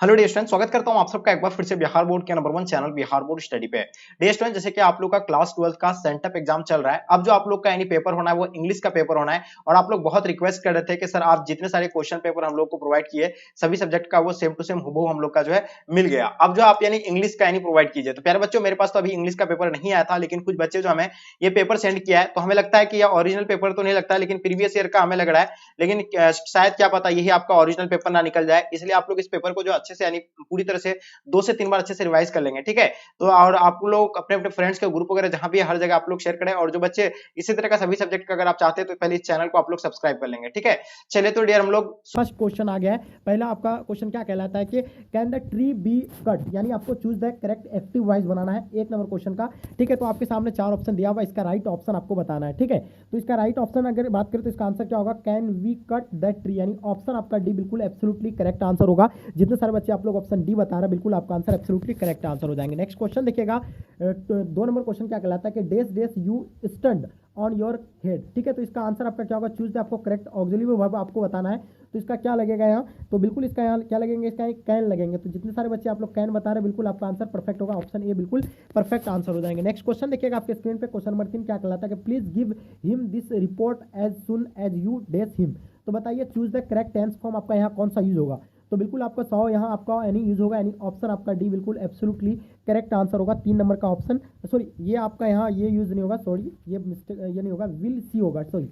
Hello dear student, स्वागत करता हूं आप सबका एक बार फिर से बिहार बोर्ड के number 1 channel Bihar board study पे। डियर स्टूडेंट, जैसे कि आप लोग का क्लास 12 का सेंटअप एग्जाम चल रहा है। अब जो आप लोग का यानी पेपर होना है वो इंग्लिश का पेपर होना है और आप लोग बहुत रिक्वेस्ट कर रहे थे कि सर आप जितने सारे क्वेश्चन पेपर हम लोग को प्रोवाइड किए सभी सब्जेक्ट का वो सेम टू सेम हुबहू हम लोग का जो है मिल गया। अब जो आप यानी इंग्लिश का यानी प्रोवाइड कीजिए। तो प्यारे बच्चों, मेरे पास तो अभी इंग्लिश का पेपर नहीं आया था, लेकिन कुछ बच्चे जो हमें ये पेपर सेंड किया है तो हमें लगता है कि यह ओरिजिनल पेपर तो नहीं लगता, लेकिन प्रीवियस ईयर का हमें लग रहा है। लेकिन शायद क्या पता यही आपका ओरिजिनल पेपर ना निकल जाए, इसलिए आप लोग इस पेपर को जो अच्छे से यानी पूरी तरह से 2 से 3 बार अच्छे से रिवाइज कर लेंगे, ठीक है। तो और आप लोग अपने अपने फ्रेंड्स के ग्रुप वगैरह जहां भी है हर जगह आप लोग शेयर करें, और जो बच्चे इसी तरह का सभी सब्जेक्ट का अगर आप चाहते हैं तो पहले इस चैनल को आप लोग सब्सक्राइब कर लेंगे, ठीक है। चलिए तो डियर हम लोग फर्स्ट क्वेश्चन आ गया है। पहला आपका क्वेश्चन क्या कहलाता है कि can the tree be cut, यानी आपको choose the correct active voice बनाना है एक नंबर क्वेश्चन का, ठीक है। तो आपके सामने 4 ऑप्शन दिया हुआ, इसका राइट ऑप्शन आपको बताना है, ठीक है। तो इसका राइट ऑप्शन अगर बात करें तो इसका आंसर क्या होगा, can we cut the tree, यानी ऑप्शन आपका डी बिल्कुल एब्सोल्युटली करेक्ट आंसर होगा। जितने सारे बच्चे आप लोग ऑप्शन डी बता रहे हैं बिल्कुल आपका आंसर एब्सोल्युटली करेक्ट आंसर हो जाएंगे। नेक्स्ट क्वेश्चन देखिएगा, 2 नंबर क्वेश्चन क्या कहलाता है कि does does you stand on your head, ठीक है। तो इसका आंसर आपका क्या होगा, चूज द आपको करेक्ट ऑक्सिलरी वर्ब आपको बताना है। तो इसका क्या लगेगा यहाँ, तो बिल्कुल इसका यहाँ क्या लगेंगे, इसका कैन लगेंगे। तो जितने सारे बच्चे आप लोग कैन बता रहे हैं बिल्कुल आपका आंसर परफेक्ट होगा, ऑप्शन ए बिल्कुल परफेक्ट आंसर हो जाएंगे। नेक्स्ट क्वेश्चन देखिएगा आपके स्क्रीन पे, क्वेश्चन नंबर 3 क्या कहलाता है कि please give him this report as soon as you dash him. तो बताइए choose the correct tense form आपका यहाँ कौन सा यूज होगा। तो बिल्कुल आपका 100 यहाँ आपका यानी यूज होगा, यानी ऑप्शन आपका डी बिल्कुल एब्सोल्युटली करेक्ट आंसर होगा। 3 नंबर का ऑप्शन, सॉरी ये आपका यहाँ ये यूज नहीं होगा, सॉरी ये मिस्टेक, ये नहीं होगा, विल सी होगा, सॉरी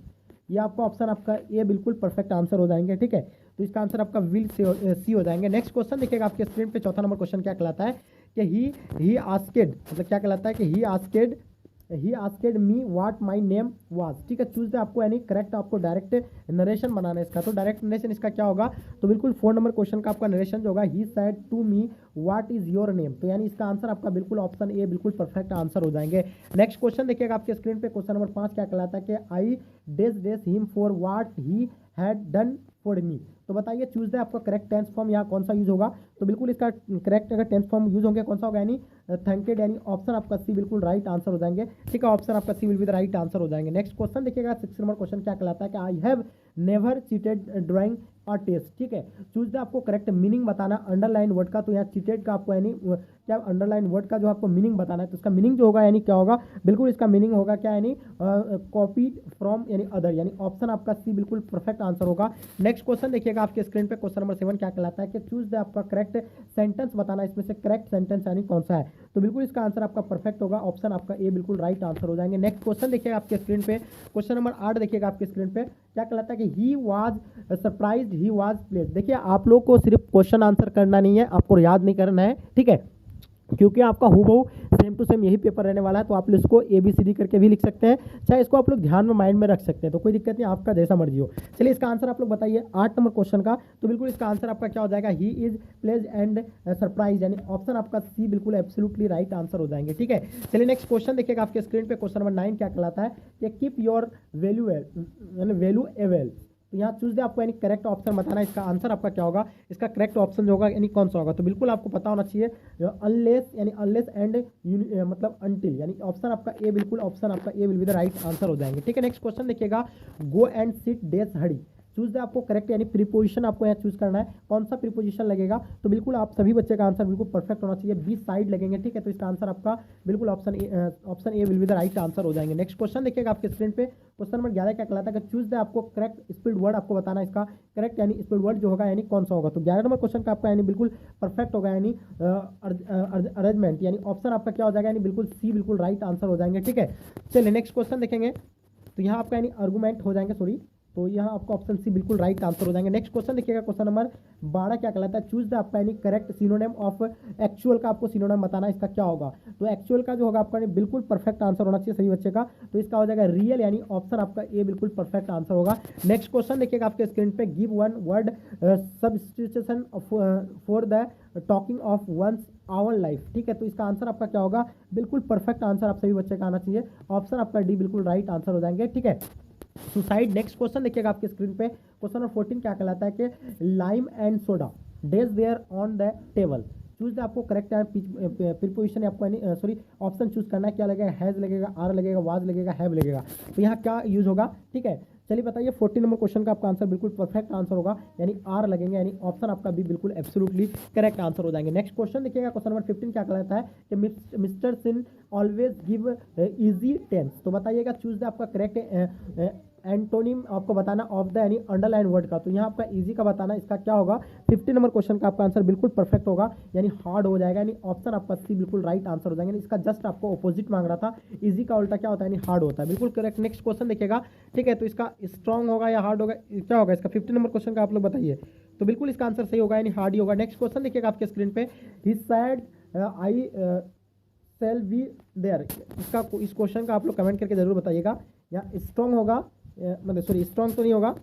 ये आपका ऑप्शन आपका ए बिल्कुल परफेक्ट आंसर हो जाएंगे, ठीक है। तो इसका आंसर आपका विल सी हो जाएंगे। नेक्स्ट क्वेश्चन देखिएगा आपके स्क्रीन पे, चौथा नंबर क्वेश्चन क्या कहलाता है कि ही आस्केड, मतलब क्या कहलाता है कि he asked me what my name was, ठीक है। चूज द आपको यानी करेक्ट आपको डायरेक्ट नरेशन बनाना है इसका। तो डायरेक्ट नरेशन इसका क्या होगा, तो बिल्कुल 4 नंबर क्वेश्चन का आपका नरेशन जो होगा, he said to me what is your name. तो यानी इसका आंसर आपका बिल्कुल ऑप्शन ए बिल्कुल परफेक्ट आंसर हो जाएंगे। नेक्स्ट क्वेश्चन देखिएगा आपके स्क्रीन पे, क्वेश्चन नंबर 5 क्या कहलाता है कि I does him for what he had done for me. तो बताइए चूज द आपका करेक्ट टेंस फॉर्म यहाँ कौन सा यूज होगा। तो बिल्कुल इसका करेक्ट अगर टेंस फॉर्म यूज होंगे कौन सा होगा, यानी थैंकेड, यानी ऑप्शन आपका सी बिल्कुल राइट आंसर हो जाएंगे, ठीक है। ऑप्शन आपका C will be the right answer हो जाएंगे। नेक्स्ट क्वेश्चन देखिएगा 6 नंबर क्वेश्चन क्या कहलाता है कि I have never cheated drawing और टेस्ट, ठीक है। चूज द आपको करेक्ट मीनिंग बताना अंडरलाइन वर्ड का। तो यहाँ चीटेड का आपको यानी क्या अंडरलाइन वर्ड का जो आपको मीनिंग बताना है, तो इसका मीनिंग जो होगा यानी क्या होगा, बिल्कुल इसका मीनिंग होगा क्या, यानी कॉपीड फ्रॉम यानी अदर, यानी ऑप्शन आपका सी बिल्कुल परफेक्ट आंसर होगा। नेक्स्ट क्वेश्चन देखिएगा आपके स्क्रीन पे, क्वेश्चन नंबर 7 क्या कहलाता है कि चूज द आपका करेक्ट सेंटेंस बताना, इसमें से करेक्ट सेंटेंस यानी कौन सा है। तो बिल्कुल इसका आंसर आपका परफेक्ट होगा, ऑप्शन आपका ए बिल्कुल राइट आंसर हो जाएंगे। नेक्स्ट क्वेश्चन देखिएगा आपके स्क्रीन पे, क्वेश्चन नंबर 8 देखिएगा आपके स्क्रीन पे क्या कहलाता है कि he was surprised he was placed. देखिए आप लोग को सिर्फ क्वेश्चन आंसर करना नहीं है, आपको याद नहीं करना है, ठीक है, क्योंकि आपका हूबहू सेम टू सेम यही पेपर रहने वाला है। तो आप लोग इसको ABCD करके भी लिख सकते हैं, चाहे इसको आप लोग ध्यान में माइंड में रख सकते हैं, तो कोई दिक्कत नहीं, आपका जैसा मर्जी हो। चलिए इसका आंसर आप लोग बताइए 8 नंबर क्वेश्चन का। तो बिल्कुल इसका आंसर आपका क्या हो जाएगा, he is plays and surprise, यानी ऑप्शन आपका सी बिल्कुल एब्सोल्युटली राइट आंसर हो जाएंगे, ठीक है। चलिए नेक्स्ट क्वेश्चन देखिएगा आपके स्क्रीन पे, क्वेश्चन नंबर 9 क्या कहलाता है कि कीप योर वैल्यू एवेल। तो यहाँ चूज दे आपको यानी करेक्ट ऑप्शन बताना है, इसका आंसर आपका क्या होगा, इसका करेक्ट ऑप्शन जो होगा यानी कौन सा होगा। तो बिल्कुल आपको पता होना चाहिए अनलेस, यानी अनलेस एंड मतलब अनटिल, यानी ऑप्शन आपका ए बिल्कुल ऑप्शन आपका A will be the right answer हो जाएंगे, ठीक है। नेक्स्ट क्वेश्चन देखिएगा, गो एंड सिट डेस हड़ी। चूज द आपको करेक्ट यानी प्रीपोजिशन आपको यहाँ चूज करना है, कौन सा प्रीपोजिशन लगेगा। तो बिल्कुल आप सभी बच्चे का आंसर बिल्कुल परफेक्ट होना चाहिए, 20 साइड लगेंगे, ठीक है। तो इसका आंसर आपका बिल्कुल option A will be the right answer हो जाएंगे। नेक्स्ट क्वेश्चन देखिएगा आपके स्क्रीन पे, क्वेश्चन नंबर 11 क्या कहलाता है कि चूज द आपको करेक्ट स्पीड वर्ड आपको बताना है, इसका करेक्ट यानी स्पीड वर्ड जो होगा यानी कौन सा होगा। तो 11 नंबर क्वेश्चन का आपका यानी बिल्कुल परफेक्ट होगा, यानी अरेंजमेंट, यानी ऑप्शन आपका क्या हो जाएगा, यानी बिल्कुल सी बिल्कुल राइट आंसर हो जाएंगे, ठीक है। चलिए नेक्स्ट क्वेश्चन देखेंगे, तो यहाँ आपका यानी आर्गूमेंट हो जाएंगे, सॉरी, तो यहाँ आपका ऑप्शन सी बिल्कुल राइट आंसर हो जाएंगे। नेक्स्ट क्वेश्चन देखिएगा, क्वेश्चन नंबर 12 क्या कहलाता है, चूज द आपका यानी करेक्ट सिनोनिम ऑफ एक्चुअल का आपको सिनोनिम बताना है, इसका क्या होगा। तो एक्चुअल का जो होगा आपका बिल्कुल परफेक्ट आंसर होना चाहिए सभी बच्चे का, तो इसका हो जाएगा रियल, यानी ऑप्शन आपका ए बिल्कुल परफेक्ट आंसर होगा। नेक्स्ट क्वेश्चन देखिएगा आपके स्क्रीन पे, give one word substitution for the talking of once our life, ठीक है। तो इसका आंसर आपका क्या होगा, बिल्कुल परफेक्ट आंसर आप सभी बच्चे का आना चाहिए, ऑप्शन आपका डी बिल्कुल राइट आंसर हो जाएंगे, ठीक है। सुसाइड। नेक्स्ट क्वेश्चन देखिएगा आपके स्क्रीन पे, क्वेश्चन नंबर 14 क्या कहलाता है कि lime and soda dash there on the table. Choose the आपको करेक्ट प्रीपोजिशन आपको सॉरी ऑप्शन चूज करना है, क्या लगेगा, हैज लगेगा, आर लगेगा, वाज लगेगा, हैव लगेगा। तो यहाँ क्या यूज होगा, ठीक है। चलिए बताइए 14 नंबर क्वेश्चन का आपका आंसर बिल्कुल परफेक्ट आंसर होगा, यानी आर लगेंगे, यानी ऑप्शन आपका भी बिल्कुल एब्सोल्युटली करेक्ट आंसर हो जाएंगे। नेक्स्ट क्वेश्चन देखिएगा, क्वेश्चन नंबर 15 क्या कहलाता है कि मिस्टर सिन ऑलवेज गिव इजी टेंस। तो बताइएगा चूज द आपका करेक्ट एंटोनिम आपको बताना ऑफ द यानी अंडरलाइन वर्ड का। तो यहाँ आपका इजी का बताना, इसका क्या होगा 15 नंबर क्वेश्चन का आपका आंसर बिल्कुल परफेक्ट होगा, यानी हार्ड हो जाएगा, यानी ऑप्शन आपका सी बिल्कुल राइट आंसर हो जाएंगे। इसका जस्ट आपको ऑपोजिट मांग रहा था, इजी का उल्टा क्या होता है यानी हार्ड होता है, बिल्कुल करेक्ट। नेक्स्ट क्वेश्चन देखिएगा, ठीक है, तो इसका स्ट्रॉन्ग होगा या हार्ड होगा, क्या होगा इसका 15 नंबर क्वेश्चन का आप लोग बताइए। तो बिल्कुल इसका आंसर सही होगा, यानी हार्ड ही होगा। नेक्स्ट क्वेश्चन देखिएगा आपके स्क्रीन पे, he said I shall be there. इसका इस क्वेश्चन का आप लोग कमेंट करके जरूर बताइएगा, या स्ट्रॉन्ग होगा मतलब सॉरी स्ट्रॉन्ग तो नहीं होगा,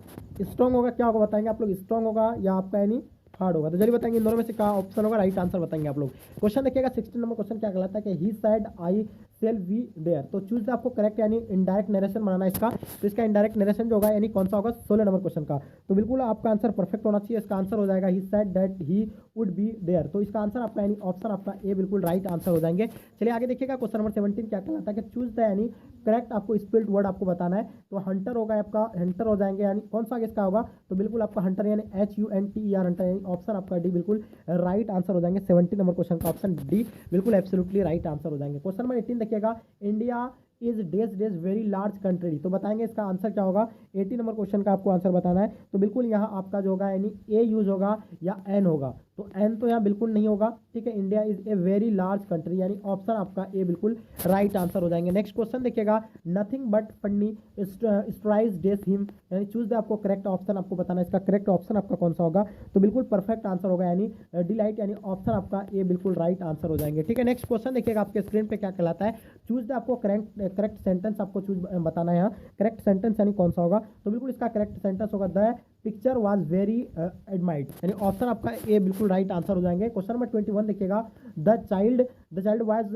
स्ट्रॉन्ग होगा क्या होगा बताएंगे आप लोग, स्ट्रॉन्ग होगा या आपका यानी हार्ड होगा। तो चलिए बताएंगे इन दोनों में से क्या ऑप्शन होगा, राइट आंसर बताएंगे आप लोग। क्वेश्चन देखिएगा 16 नंबर क्वेश्चन क्या कहलाता है कि he said I shall be there. तो चूज द आपको करेक्ट यानी इनडायरेक्ट नरेशन बनाना है इसका। तो इसका इनडायरेक्ट नरेशन जो होगा यानी कौन सा होगा 16 नंबर क्वेश्चन का। तो बिल्कुल आपका आंसर परफेक्ट होना चाहिए, इसका आंसर हो जाएगा he said that he would be there. तो इसका आंसर आपका यानी ऑप्शन आपका ए बिल्कुल राइट आंसर हो जाएंगे। चलिए आगे देखिएगा क्वेश्चन नंबर 17 क्या कहलाता है कि चूज द यानी करेक्ट आपको स्पेल्ड वर्ड आपको बताना है। तो हंटर होगा आपका, हंटर हो जाएंगे, यानी कौन सा आगे इसका होगा, तो बिल्कुल आपका हंटर यानी HUNTER हंटर, यानी ऑप्शन आपका डी बिल्कुल राइट आंसर हो जाएंगे। 17 नंबर क्वेश्चन का ऑप्शन डी बिल्कुल एब्सोल्युटली राइट आंसर हो जाएंगे। क्वेश्चन नंबर 18 देखिएगा, India is days very large country. तो बताएंगे इसका आंसर क्या होगा, 80 नंबर क्वेश्चन का आपको आंसर बताना है। तो बिल्कुल यहाँ आपका जो होगा यानी ए यूज होगा या एन होगा, तो एन तो यहाँ बिल्कुल नहीं होगा, ठीक है। India is a very large country, यानी ऑप्शन आपका ए बिल्कुल राइट आंसर हो जाएंगे। नेक्स्ट क्वेश्चन देखिएगा, नथिंग बट फन्नी स्ट्राइज डेस हिम, यानी चूज द आपको करेक्ट ऑप्शन आपको बताना है, इसका करेक्ट ऑप्शन आपका कौन सा होगा। तो बिल्कुल परफेक्ट आंसर होगा, यानी डिलाइट, यानी ऑप्शन आपका ए बिल्कुल राइट आंसर हो जाएंगे, ठीक है। नेक्स्ट क्वेश्चन देखिएगा आपके स्क्रीन पे क्या कहलाता है, चूज द आपको करेक्ट सेंटेंस आपको चूज बताना है यहाँ, करेक्ट सेंटेंस यानी कौन सा होगा। तो बिल्कुल इसका करेक्ट सेंटेंस होगा द पिक्चर वाज वेरी एडमाइर्ड, यानी ऑप्शन आपका ए बिल्कुल राइट आंसर हो जाएंगे। क्वेश्चन नंबर 21 देखिएगा, the child was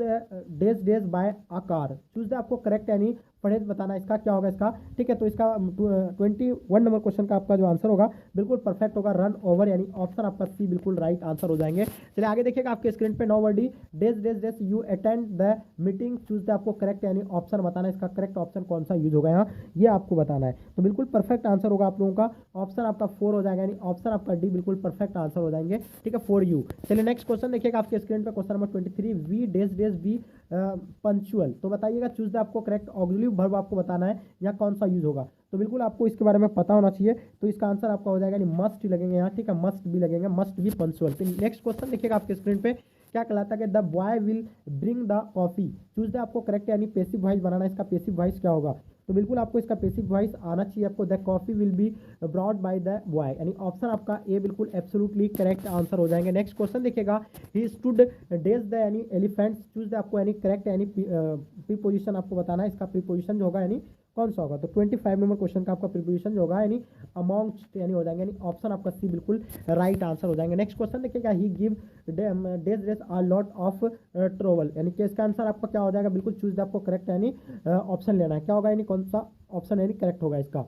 days by a car. Choose the आपको करेक्ट यानी पढ़ेज बताना, इसका क्या होगा इसका, ठीक है। तो इसका 21 नंबर क्वेश्चन का आपका जो आंसर होगा बिल्कुल परफेक्ट होगा, रन ओवर, यानी ऑप्शन आपका सी बिल्कुल राइट आंसर हो जाएंगे। चलिए आगे देखिएगा आपके स्क्रीन पे, nobody days you attend the meeting. Choose the आपको करेक्ट यानी ऑप्शन बताना, इसका करेक्ट ऑप्शन कौन सा यूज होगा यहाँ, ये आपको बताना है। तो बिल्कुल परफेक्ट आंसर होगा आप लोगों का, ऑप्शन आपका 4 हो जाएगा, यानी ऑप्शन आपका डी बिल्कुल परफेक्ट आंसर हो जाएंगे, ठीक है, फॉर यू। चलिए नेक्स्ट क्वेश्चन देखिएगा आपके स्क्रीन पे, question number 23, we dash be punctual. तो बताइएगा चूज द आपको करेक्ट ऑक्सिलरी वर्ब आपको बताना है, या कौन सा यूज होगा। तो बिल्कुल आपको इसके बारे में पता होना चाहिए। तो इसका आंसर आपका हो जाएगा, मस्ट लगेंगे यहाँ, ठीक है, मस्ट भी लगेंगे, मस्ट भी पंचुअल। तो नेक्स्ट क्वेश्चन देखिएगा आपके स्क्रीन पे क्या कहलाता है कि the boy will bring the coffee. Choose the आपको करेक्ट यानी पेसिव वॉइस बनाना है, इसका पेसिव वॉइस क्या होगा। तो बिल्कुल आपको इसका पेसिव वॉइस आना चाहिए आपको, the coffee will be brought by the boy, यानी ऑप्शन आपका ए बिल्कुल एब्सोल्युटली करेक्ट आंसर हो जाएंगे। नेक्स्ट क्वेश्चन देखिएगा, ही स्टूड डेज द यानी एलिफेंट। चूज द आपको यानी करेक्ट यानी प्रीपोजिशन आपको बताना है, इसका प्रीपोजिशन जो होगा यानी कौन सा होगा। तो 25 नंबर क्वेश्चन का आपका प्रीपोजिशन जो होगा यानी अमॉन्गस्ट यानी हो जाएंगे, यानी ऑप्शन आपका सी बिल्कुल राइट आंसर हो जाएंगे। नेक्स्ट क्वेश्चन देखिएगा, he gives days a lot of trouble, यानी कि इसका आंसर आपका क्या हो जाएगा, बिल्कुल चूज द आपको करेक्ट यानी ऑप्शन लेना है, क्या होगा यानी कौन सा ऑप्शन यानी करेक्ट होगा इसका।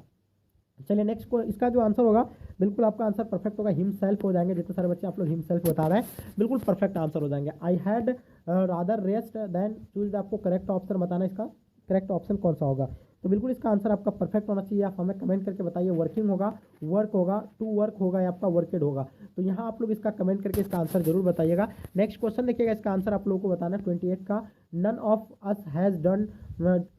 चलिए नेक्स्ट को इसका जो आंसर होगा बिल्कुल आपका आंसर परफेक्ट होगा, हिमसेल्फ हो जाएंगे। जितने सारे बच्चे आप लोग हिमसेल्फ बता रहे हैं बिल्कुल परफेक्ट आंसर हो जाएंगे। I had rather rest than, choose the आपको करेक्ट ऑप्शन बताना, इसका करेक्ट ऑप्शन कौन सा होगा। तो बिल्कुल इसका आंसर आपका परफेक्ट होना चाहिए, आप हमें कमेंट करके बताइए, वर्किंग होगा, वर्क होगा, टू वर्क होगा या आपका वर्केड होगा। तो यहाँ आप लोग इसका कमेंट करके इसका आंसर जरूर बताइएगा। नेक्स्ट क्वेश्चन देखिएगा, इसका आंसर आप लोगों को बताना है 28 का, none of us has done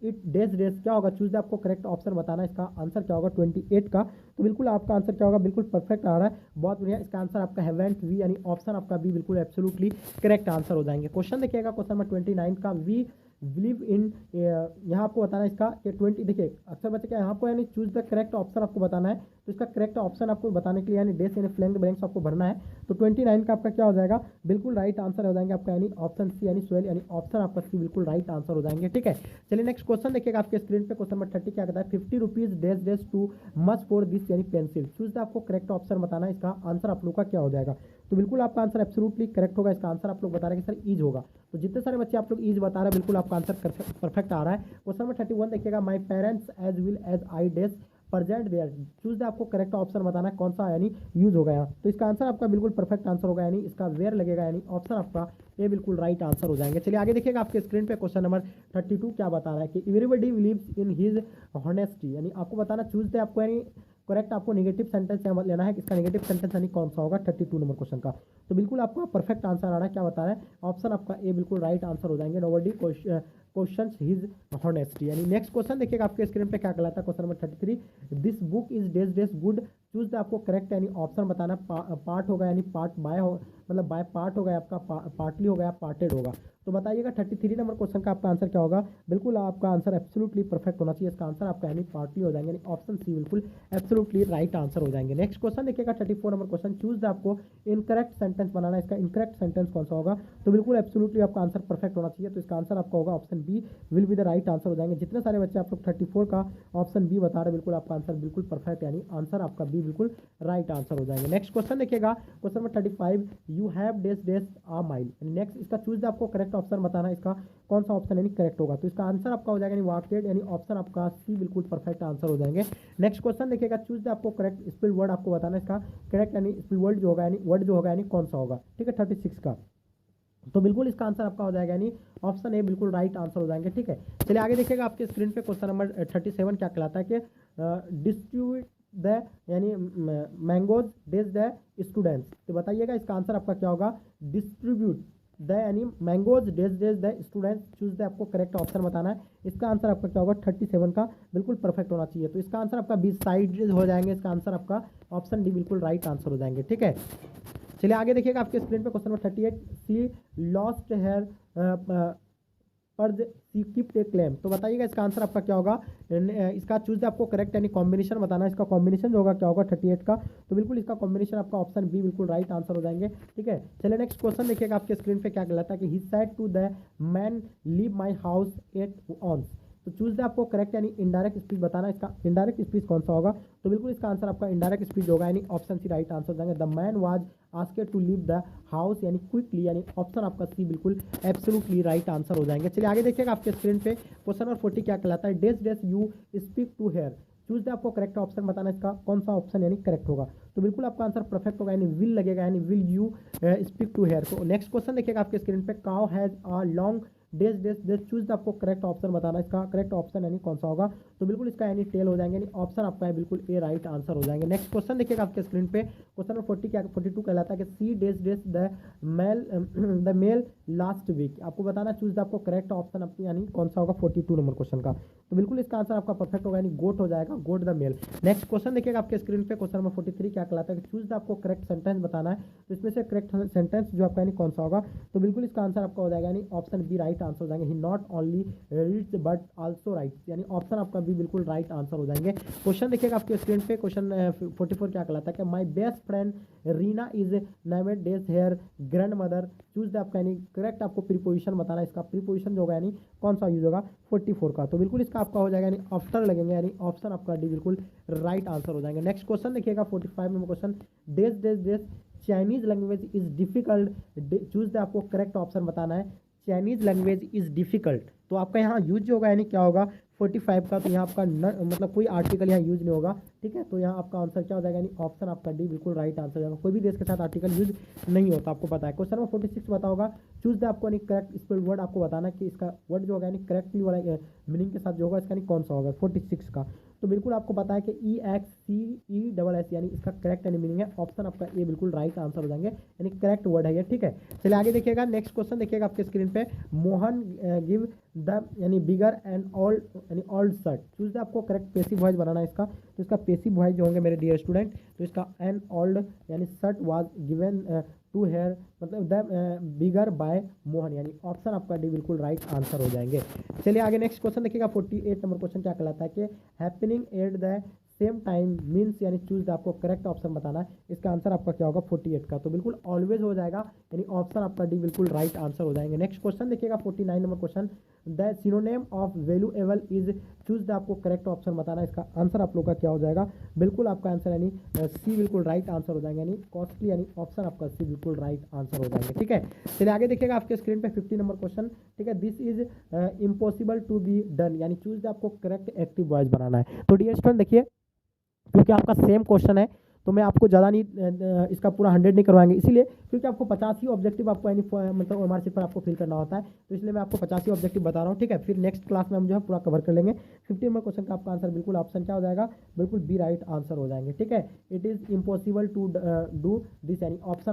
it dash, क्या होगा। चूज द आपको करेक्ट ऑप्शन बताना, इसका आंसर क्या होगा 28 का। तो बिल्कुल आपका आंसर क्या होगा, बिल्कुल परफेक्ट आ रहा है, बहुत बढ़िया। इसका आंसर आपका हैवेंट वी, यानी ऑप्शन आपका बी बिल्कुल एब्सोल्युटली करेक्ट आंसर हो जाएंगे। क्वेश्चन देखिएगा क्वेश्चन नंबर 29 का, वी बिलीव इन, यहाँ आपको बताना है इसका कि 20, देखिए अक्सर बच्चे क्या यहाँ आपको यानी चूज द करेक्ट ऑप्शन आपको बताना है। तो इसका करेक्ट ऑप्शन आपको बताने के लिए यानी डेस यानी फ्लैंक ब्लैंक्स आपको भरना है। तो 29 का आपका क्या हो जाएगा, बिल्कुल राइट आंसर हो जाएंगे आपका, यानी ऑप्शन सी यानी स्वेल, यानी ऑप्शन आपका सी बिल्कुल राइट आंसर हो जाएंगे, ठीक है। चलिए नेक्स्ट क्वेश्चन देखिएगा आपके स्क्रीन पे, क्वेश्चन नंबर 30 क्या कहता है, 50 rupees days too much for this यानी पेंसिल। चूज द आपको करेक्ट ऑप्शन बताना है, इसका आंसर आप लोग का क्या हो जाएगा। तो बिल्कुल आपका आंसर एब्सोल्युटली करेक्ट होगा, इसका आंसर आप लोग बता रहे हैं कि सर ईज होगा। तो जितने सारे बच्चे आप लोग ईज बता रहे हैं बिल्कुल आपका आंसर परफेक्ट आ रहा है। क्वेश्चन नंबर 31 देखिएगा, my parents as well as I dash present there, choose the आपको करेक्ट ऑप्शन बताना है कौन सा यानी यूज होगा यहाँ। तो इसका आंसर आपका बिल्कुल परफेक्ट आंसर होगा, यानी इसका वेयर लगेगा, यानी ऑप्शन आपका ये बिल्कुल राइट आंसर हो जाएंगे। चलिए आगे देखिएगा आपके स्क्रीन पे क्वेश्चन नंबर 32 क्या बता रहा है कि everybody believes in his honesty, यानी आपको बताना चूज द आपको यानी करेक्ट आपको नेगेटिव सेंटेंस यहाँ लेना है, इसका नेगेटिव सेंटेंस यानी कौन सा होगा 32 नंबर क्वेश्चन का। तो बिल्कुल आपका परफेक्ट आंसर आ रहा है, क्या बता रहा है ऑप्शन आपका ए बिल्कुल राइट आंसर हो जाएंगे। नोबडी क्वेश्चन हिज हॉनेस्टी, यानी नेक्स्ट क्वेश्चन देखिएगा आपके स्क्रीन पे क्या कहलाता है question number 33, this book is days days good, choose the आपको करेक्ट यानी ऑप्शन बताना, पार्ट होगा यानी पार्ट बाय हो, मतलब बाय पार्ट होगा आपका, पार्टली होगा, पार्टेड होगा। तो बताइएगा 33 नंबर क्वेश्चन का आपका आंसर क्या होगा। बिल्कुल आपका आंसर एब्सोल्युटली परफेक्ट होना चाहिए, इसका आंसर आपका यानी पार्टली हो जाएंगे, यानी ऑप्शन सी बिल्कुल एब्सोल्युटली राइट आंसर हो जाएंगे। नेक्स्ट क्वेश्चन देखिएगा 34 नंबर क्वेश्चन, चूज द आपको इनकरेक्ट सेंटेंस बनाना है, इसका इनकरेक्ट सेंटेंस कौन सा होगा। तो बिल्कुल एब्सोल्युटली आपका आंसर परफेक्ट होना चाहिए, तो इसका आंसर आपका होगा option B will be the right answer हो जाएंगे। जितने सारे बच्चे आप लोग 34 का ऑप्शन बी बता रहे हैं, बिल्कुल आपका आंसर बिल्कुल परफेक्ट, यानी आंसर आपका बी बिल्कुल राइट आंसर हो जाएंगे। नेक्स्ट क्वेश्चन देखिएगा question number 35, you have days days a mile, next इसका चूज द आपको करेक्ट ऑप्शन बताना है, इसका कौन सा ऑप्शन यानी करेक्ट होगा। तो इसका आंसर आपका हो जाएगा यानी वाकेड, यानी ऑप्शन आपका सी बिल्कुल परफेक्ट आंसर हो जाएंगे। नेक्स्ट क्वेश्चन देखिएगा चूज द आपको करेक्ट स्पेल वर्ड आपको बताना है, इसका करेक्ट यानी स्पेल वर्ड जो होगा यानी वर्ड जो होगा यानी कौन सा होगा, ठीक है 36 का। तो बिल्कुल इसका आंसर आपका हो जाएगा यानी ऑप्शन ए बिल्कुल राइट आंसर हो जाएंगे, ठीक है। चलिए आगे देखिएगा आपके स्क्रीन पे क्वेश्चन नंबर 37 क्या कहलाता है कि डिस्ट्रीब्यूट द यानी मैंगोज डेज द स्टूडेंट्स। तो बताइएगा इसका आंसर आपका क्या होगा, डिस्ट्रीब्यूट द यानी mangoes days days the students, choose the आपको करेक्ट ऑप्शन बताना है, इसका आंसर आपका क्या होगा 37 का बिल्कुल परफेक्ट होना चाहिए। तो इसका आंसर आपका 20 साइड हो जाएंगे, इसका आंसर आपका ऑप्शन डी बिल्कुल राइट आंसर हो जाएंगे, ठीक है। चलिए आगे देखिएगा आपके स्क्रीन पे क्वेश्चन नंबर 38, सी लॉस्ट हेयर पर सी कीप्ड ए क्लेम। तो बताइएगा इसका आंसर आपका क्या होगा, इसका चूज आपको करेक्ट यानी कॉम्बिनेशन बताना है, इसका कॉम्बिनेशन जो होगा क्या होगा 38 का। तो बिल्कुल इसका कॉम्बिनेशन आपका ऑप्शन बी बिल्कुल राइट आंसर हो जाएंगे, ठीक है। चलिए नेक्स्ट क्वेश्चन देखिएगा आपके स्क्रीन पे क्या कहलाता है कि he said to the man leave my house at once. तो चूज द आपको करेक्ट यानी इनडायरेक्ट स्पीच बताना है, इसका इनडायरेक्ट स्पीच कौन सा होगा। तो बिल्कुल इसका आंसर आपका इनडायरेक्ट स्पीच होगा, यानी ऑप्शन सी राइट आंसर हो जाएंगे। The man was asked to leave the house यानी क्विकली, यानी ऑप्शन आपका सी बिल्कुल एब्सोल्युटली राइट आंसर हो जाएंगे। चलिए आगे देखिएगा आपके स्क्रीन पे क्वेश्चन नंबर 40 क्या कहलाता है, dash dash you speak to her. Choose the आपको करेक्ट ऑप्शन बताना, इसका कौन सा ऑप्शन यानी करेक्ट होगा। तो बिल्कुल आपका आंसर परफेक्ट होगा, यानी विल लगेगा, यानी will you speak to her. तो नेक्स्ट क्वेश्चन देखिएगा आपके स्क्रीन पे, cow has a long dash dash dash, choose आपको करेक्ट ऑप्शन बताना, इसका करेक्ट ऑप्शन यानी कौन सा होगा। तो बिल्कुल इसका यानी टेल हो जाएंगे, यानी ऑप्शन आपका है बिल्कुल ए राइट आंसर हो जाएंगे। नेक्स्ट क्वेश्चन देखिएगा आपके स्क्रीन पे क्वेश्चन नंबर 40 क्या 42 कहलाता है कि she days days the mail last week. आपको बताना चूज आपको करेक्ट ऑप्शन अपनी यानी कौन सा होगा 42 नंबर क्वेश्चन का। तो बिल्कुल इसका आंसर आपका परफेक्ट होगा, यानी गोट हो जाएगा, goat the male. Next question देखिएगा आपके स्क्रीन पे क्वेश्चन नंबर 43 क्या कहलाता है कि चूज आपको करेक्ट सेंटेंस बताना है। तो इसमें से करेक्ट सेंटेंस जो आपका यानी कौन सा होगा। तो बिल्कुल इसका आंसर आपका हो जाएगा यानी ऑप्शन बी राइट आंसर हो जाएंगे, he not only reads but also writes, यानी ऑप्शन आपका भी बिल्कुल राइट आंसर हो जाएंगे। क्वेश्चन देखिएगा आपके स्क्रीन पे क्वेश्चन 44 क्या कहलाता है कि my best friend Reena is named days her grandmother. Choose the आपका यानी करेक्ट आपको प्रीपोजिशन बताना है, इसका प्रीपोजिशन जो होगा यानी कौन सा यूज होगा 44 का। तो बिल्कुल इसका आपका हो जाएगा यानी आफ्टर लगेंगे, यानी ऑप्शन आपका डी बिल्कुल राइट आंसर हो जाएंगे। नेक्स्ट क्वेश्चन देखिएगा 45 number question, days dash days Chinese language is difficult. Choose the आपको करेक्ट ऑप्शन बताना है, चाइनीज लैंग्वेज इज डिफिकल्ट। तो आपका यहाँ यूज जो होगा यानी क्या होगा 45 का। तो यहाँ आपका मतलब कोई आर्टिकल यहाँ यूज नहीं होगा, ठीक है। तो यहाँ आपका आंसर क्या हो जाएगा, यानी ऑप्शन आपका डी बिल्कुल राइट आंसर हो जाएगा। कोई भी देश के साथ आर्टिकल यूज नहीं होता, आपको पता है। क्वेश्चन नंबर 46 बता होगा, चूज द आपको यानी करेक्ट स्पेल वर्ड आपको बताना कि इसका वर्ड जो होगा यानी करेक्टली वाला मीनिंग के साथ जो होगा इसका यानी कौन सा होगा 46 का। तो बिल्कुल आपको पता है कि EXCESS यानी इसका करेक्ट यानी मीनिंग है, ऑप्शन आपका ए बिल्कुल राइट आंसर हो जाएंगे, यानी करेक्ट वर्ड है ये, ठीक है। चलिए आगे देखिएगा नेक्स्ट क्वेश्चन देखिएगा आपके स्क्रीन पे, मोहन गिव द यानी बिगर एंड ओल्ड यानी ओल्ड शर्ट। चूज द आपको करेक्ट पेसिव वॉइस बनाना है इसका। तो इसका पेसिव वॉइस जो होंगे मेरे डियर स्टूडेंट, तो इसका एन ओल्ड यानी shirt was given to her मतलब द बिगर बाय मोहन, यानी ऑप्शन आपका डी बिल्कुल राइट आंसर हो जाएंगे। चलिए आगे नेक्स्ट क्वेश्चन देखिएगा 48 नंबर क्वेश्चन क्या कहलाता है कि happening at the same time means, यानी चूज आपको करेक्ट ऑप्शन बताना है, इसका आंसर आपका क्या होगा 48 का। तो बिल्कुल ऑलवेज हो जाएगा, यानी ऑप्शन आपका डी बिल्कुल राइट आंसर हो जाएंगे। नेक्स्ट क्वेश्चन देखिएगा 49 number question, the synonym of valuable is. Choose the आपको करेक्ट ऑप्शन बताना है, इसका आंसर आप लोग का क्या हो जाएगा, बिल्कुल आपका आंसर यानी सी बिल्कुल राइट आंसर हो जाएगा, यानी कॉस्टली यानी ऑप्शन आपका सी बिल्कुल राइट आंसर हो जाएंगे, ठीक है। चलिए आगे देखिएगा आपके स्क्रीन पे 50 नंबर क्वेश्चन, ठीक है। This is impossible to be done, यानी चूज द आपको करेक्ट एक्टिव वॉइस बनाना है। तो डियर स्टूडेंट देखिए क्योंकि आपका सेम क्वेश्चन है तो मैं आपको ज़्यादा नहीं इसका पूरा 100 नहीं करवाएंगे, इसीलिए क्योंकि आपको 50 ही ऑब्जेक्टिव आपको यानी मतलब ओएमआर शीट पर आपको फिल करना होता है, तो इसलिए मैं आपको 50 ही ऑब्जेक्टिव बता रहा हूँ, ठीक है। फिर नेक्स्ट क्लास में हम जो है पूरा कवर कर लेंगे। 50 नंबर क्वेश्चन का आपका आंसर बिल्कुल ऑप्शन क्या हो जाएगा, बिल्कुल बी राइट आंसर हो जाएंगे, ठीक है। It is impossible to do this यानी ऑप्शन